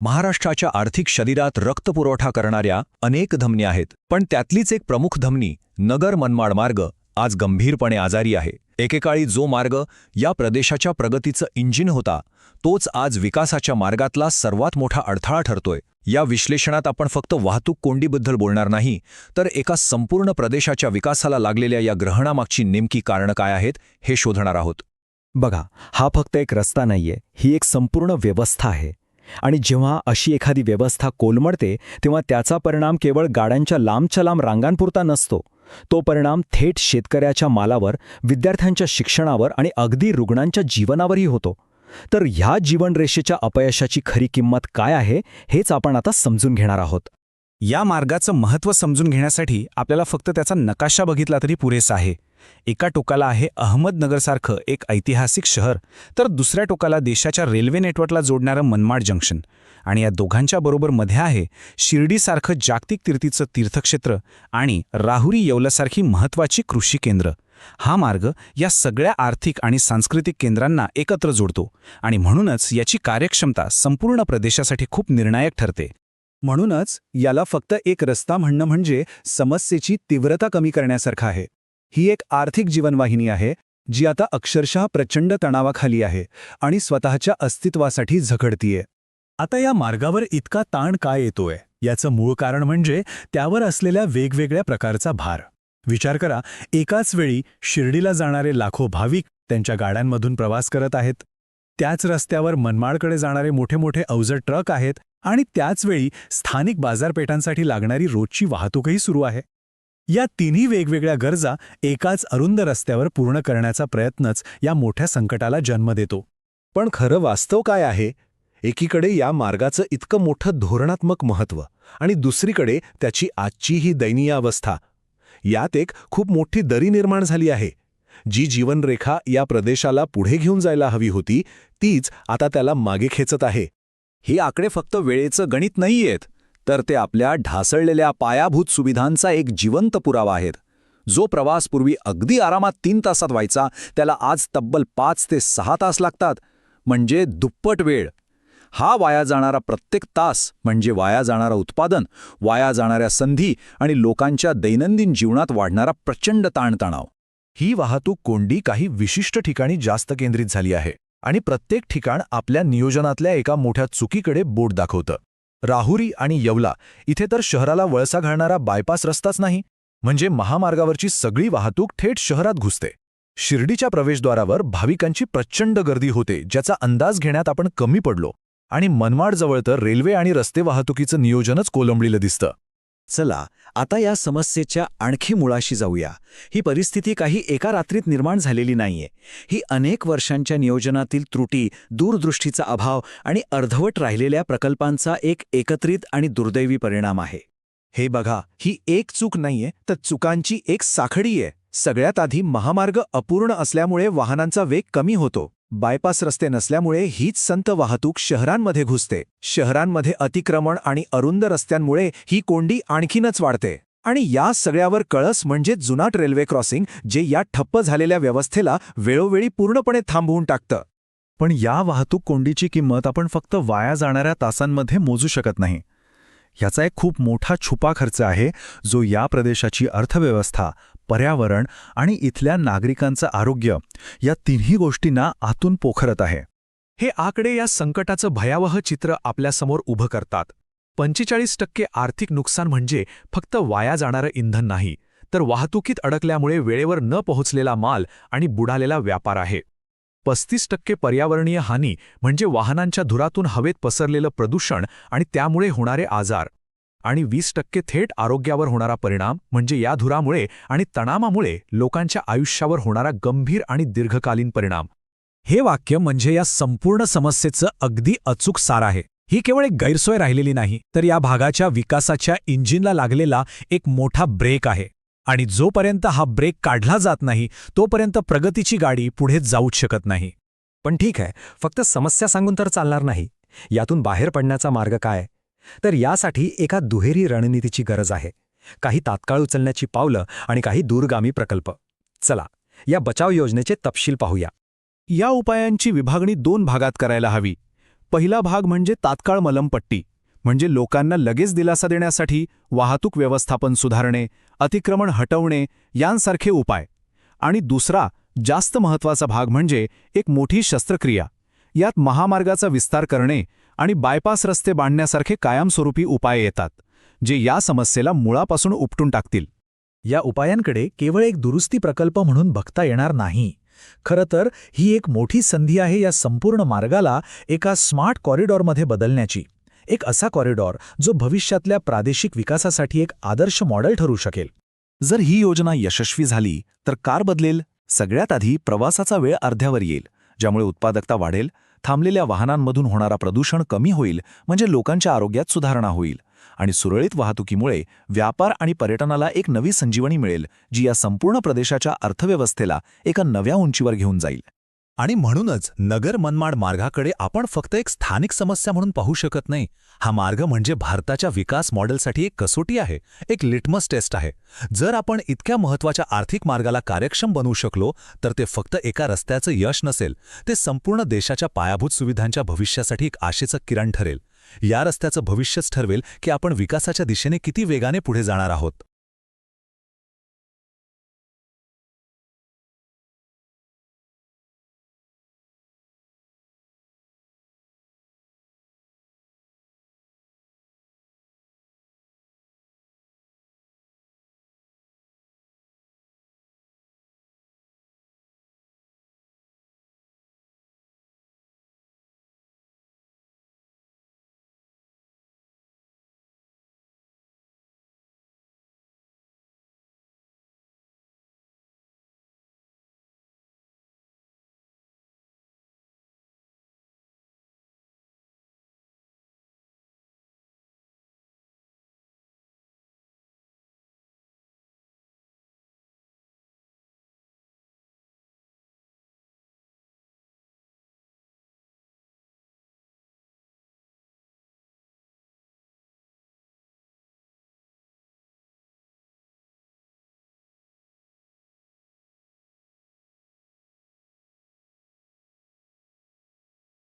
महाराष्ट्राच्या आर्थिक शरीरात रक्तपुरवठा करणाऱ्या अनेक धमन्या आहेत, पण त्यातलीच एक प्रमुख धमनी नगर मनमाड मार्ग आज गंभीरपणे आजारी आहे. एकेकाळी जो मार्ग या प्रदेशाच्या प्रगतीचं इंजिन होता, तोच आज विकासाच्या मार्गातला सर्वात मोठा अडथळा ठरतोय. या विश्लेषणात आपण फक्त वाहतूक कोंडीबद्दल बोलणार नाही, तर एका संपूर्ण प्रदेशाच्या विकासाला लागलेल्या या ग्रहणामागची नेमकी कारणं काय आहेत हे शोधणार आहोत. बघा, हा फक्त एक रस्ता नाहीये, ही एक संपूर्ण व्यवस्था आहे. आणि जेव्हा अशी एखादी व्यवस्था कोलमडते तेव्हा त्याचा परिणाम केवळ गाड्यांच्या लांबच्या लांब रांगांपुरता नसतो. तो परिणाम थेट शेतकऱ्याच्या मालावर, विद्यार्थ्यांच्या शिक्षणावर आणि अगदी रुग्णांच्या जीवनावरही होतो. तर ह्या जीवनरेषेच्या अपयशाची खरी किंमत काय आहे हेच आपण आता समजून घेणार आहोत. या मार्गाचं महत्त्व समजून घेण्यासाठी आपल्याला फक्त त्याचा नकाशा बघितला तरी पुरेसा आहे. एका टोकाला आहे अहमदनगरसारखं एक ऐतिहासिक शहर, तर दुसऱ्या टोकाला देशाच्या रेल्वे नेटवर्कला जोडणारं मनमाड जंक्शन. आणि या दोघांच्या बरोबर मध्ये आहे शिर्डीसारखं जागतिक कीर्तीचं तीर्थक्षेत्र आणि राहुरी येवलासारखी महत्त्वाची कृषी केंद्र. हा मार्ग या सगळ्या आर्थिक आणि सांस्कृतिक केंद्रांना एकत्र जोडतो आणि म्हणूनच याची कार्यक्षमता संपूर्ण प्रदेशासाठी खूप निर्णायक ठरते. म्हणूनच याला फक्त एक रस्ता म्हणणं म्हणजे समस्येची तीव्रता कमी करण्यासारखं आहे. ही एक आर्थिक जीवनवाहिनी आहे जी आता अक्षरशः प्रचंड तणावाखाली आहे आणि स्वतःच्या अस्तित्वासाठी झगडतीये. आता या मार्गावर इतका ताण काय येतोय याचं मूळ कारण म्हणजे त्यावर असलेल्या वेगवेगळ्या प्रकारचा भार. विचार करा, एकाच वेळी शिर्डीला जाणारे लाखो भाविक त्यांच्या गाड्यांमधून प्रवास करत आहेत. त्याच रस्त्यावर मनमाडकडे जाणारे मोठे मोठे अवजड ट्रक आहेत आणि त्याचवेळी स्थानिक बाजारपेठांसाठी लागणारी रोजची वाहतूकही सुरू आहे. या तिन्ही वेगवेगळ्या गरजा एकाच अरुंद रस्त्यावर पूर्ण करण्याचा प्रयत्नच या मोठ्या संकटाला जन्म देतो. पण खरं वास्तव काय आहे? एकीकडे या मार्गाचं इतकं मोठं धोरणात्मक महत्त्व आणि दुसरीकडे त्याची आजची ही दयनीय अवस्था. यात एक खूप मोठी दरी निर्माण झाली आहे. जी जीवनरेखा या प्रदेशाला पुढे घेऊन जायला हवी होती, तीच आता त्याला मागे खेचत आहे. ही आकडे फक्त वेळेचं गणित नाहीयेत, तर ते आपल्या ढासळलेल्या पायाभूत सुविधांचा एक जिवंत पुरावा आहेत. जो प्रवास पूर्वी अगदी आरामात 3 तासात व्हायचा, त्याला आज तब्बल 5 ते 6 तास लागतात, म्हणजे दुप्पट वेळ. हा वाया जाणारा प्रत्येक तास म्हणजे वाया जाणारं उत्पादन, वाया जाणाऱ्या संधी आणि लोकांच्या दैनंदिन जीवनात वाढणारा प्रचंड ताणतणाव. ही वाहतूक कोंडी काही विशिष्ट ठिकाणी जास्त केंद्रित झाली आहे आणि प्रत्येक ठिकाण आपल्या नियोजनातल्या एका मोठ्या चुकीकडे बोट दाखवतं. राहुरी आणि येवला इथे तर शहराला वळसा घालणारा बायपास रस्ताच नाही, म्हणजे महामार्गावरची सगळी वाहतूक थेट शहरात घुसते. शिर्डीच्या प्रवेशद्वारावर भाविकांची प्रचंड गर्दी होते, ज्याचा अंदाज घेण्यात आपण कमी पडलो. आणि मनमाडजवळ तर रेल्वे आणि रस्ते वाहतुकीचं नियोजनच कोलमडलेलं दिसतं. चला, आता या समस्येच्या आणखी मुळाशी जाऊया. ही परिस्थिती काही एका रात्रीत निर्माण झालेली नाहीये. ही अनेक वर्षांच्या नियोजनातील त्रुटी, दूरदृष्टीचा अभाव आणि अर्धवट राहिलेल्या प्रकल्पांचा एक एकत्रित आणि दुर्दैवी परिणाम आहे. हे बघा, ही एक चूक नाहीये, तर चुकांची एक साखळी आहे. सगळ्यात आधी महामार्ग अपूर्ण असल्यामुळे वाहनांचा वेग कमी होतो. बायपास रस्ते नसल्यामुळे हीच संत वाहतूक शहरांमध्ये घुसते. शहरांमध्ये अतिक्रमण आणि अरुंद रस्त्यांमुळे ही कोंडी आणखीनच वाढते. आणि या सगळ्यावर कळस म्हणजे जुनाट रेल्वे क्रॉसिंग, जे या ठप्प झालेल्या व्यवस्थेला वेळोवेळी पूर्णपणे थांबवून टाकतं. पण या वाहतूक कोंडीची किंमत आपण फक्त वाया जाणाऱ्या तासांमध्ये मोजू शकत नाही. याचा एक खूप मोठा छुपा खर्च आहे, जो या प्रदेशाची अर्थव्यवस्था, पर्यावरण आणि इथल्या नागरिकांचं आरोग्य या तिन्ही गोष्टींना आतून पोखरत आहे. हे आकडे या संकटाचं भयावह चित्र आपल्यासमोर उभं करतात. 45% आर्थिक नुकसान म्हणजे फक्त वाया जाणारं इंधन नाही, तर वाहतुकीत अडकल्यामुळे वेळेवर न पोहोचलेला माल आणि बुडालेला व्यापार आहे. 35% पर्यावरणीय हानी म्हणजे वाहनांच्या धुरातून हवेत पसरलेलं प्रदूषण आणि त्यामुळे होणारे आजार. आणि 20% थेट आरोग्यावर होणारा परिणाम म्हणजे या धुरामुळे आणि तणावामुळे लोकांच्या आयुष्यावर होणारा गंभीर आणि दीर्घकालीन परिणाम. हे वाक्य म्हणजे या संपूर्ण समस्येचं अगदी अचूक सार आहे. ही केवळ एक गैरसोय राहिलेली नाही, तर या भागाच्या विकासाच्या इंजिनला लागलेला एक मोठा ब्रेक आहे. आणि जोपर्यंत हा ब्रेक काढला जात नाही, तोपर्यंत प्रगतीची गाडी पुढे जाऊच शकत नाही. पण ठीक आहे, फक्त समस्या सांगून तर चालणार नाही. यातून बाहेर पडण्याचा मार्ग काय? तर यासाठी एका दुहेरी रणनीतीची गरज आहे. काही तात्काळ उचलण्याची पावलं आणि काही दूरगामी प्रकल्प. चला, या बचाव योजनेचे तपशील पाहूया. या उपायांची विभागणी 2 भागात करायला हवी. पहिला भाग म्हणजे तात्काळ मलमपट्टी, म्हणजे लोकांना लगेच दिलासा देण्यासाठी वाहतूक व्यवस्थापन सुधारणे, अतिक्रमण हटवणे यांसारखे उपाय. आणि दुसरा जास्त महत्त्वाचा भाग म्हणजे एक मोठी शस्त्रक्रिया. यात महामार्गाचा विस्तार करणे आणि बायपास रस्ते बांधण्यासारखे कायमस्वरूपी उपाय येतात, जे या समस्येला मुळापासून उपटून टाकतील. या उपायांकडे केवळ एक दुरुस्ती प्रकल्प म्हणून बघता येणार नाही. खरं तर ही एक मोठी संधी आहे या संपूर्ण मार्गाला एका स्मार्ट कॉरिडॉरमध्ये बदलण्याची. एक असा कॉरिडॉर जो भविष्यातल्या प्रादेशिक विकासासाठी एक आदर्श मॉडेल ठरू शकेल. जर ही योजना यशस्वी झाली तर कार बदलेल. सगळ्यात आधी प्रवासाचा वेळ अर्ध्यावर येईल, ज्यामुळे उत्पादकता वाढेल, थांबलेल्या वाहनांमधून होणारा प्रदूषण कमी होईल, म्हणजे लोकांच्या आरोग्यात सुधारणा होईल. आणि सुरळीत वाहतुकीमुळे व्यापार आणि पर्यटनाला एक नवी संजीवनी मिळेल, जी या संपूर्ण प्रदेशाच्या अर्थव्यवस्थेला एका नव्या उंचीवर घेऊन जाईल. आणि म्हणूनच नगर मनमाड मार्गाकडे आपण फक्त एक स्थानिक समस्या म्हणून पाहू शकत नाही. हा मार्ग म्हणजे भारताच्या विकास मॉडेलसाठी एक कसोटी आहे, एक लिटमस टेस्ट आहे. जर आपण इतक्या महत्त्वाच्या आर्थिक मार्गाला कार्यक्षम बनवू शकलो तर ते फक्त एका रस्त्याचं यश नसेल, ते संपूर्ण देशाच्या पायाभूत सुविधांच्या भविष्यासाठी एक आशेचं किरण ठरेल. या रस्त्याचं भविष्यच ठरवेल की आपण विकासाच्या दिशेने किती वेगाने पुढे जाणार आहोत.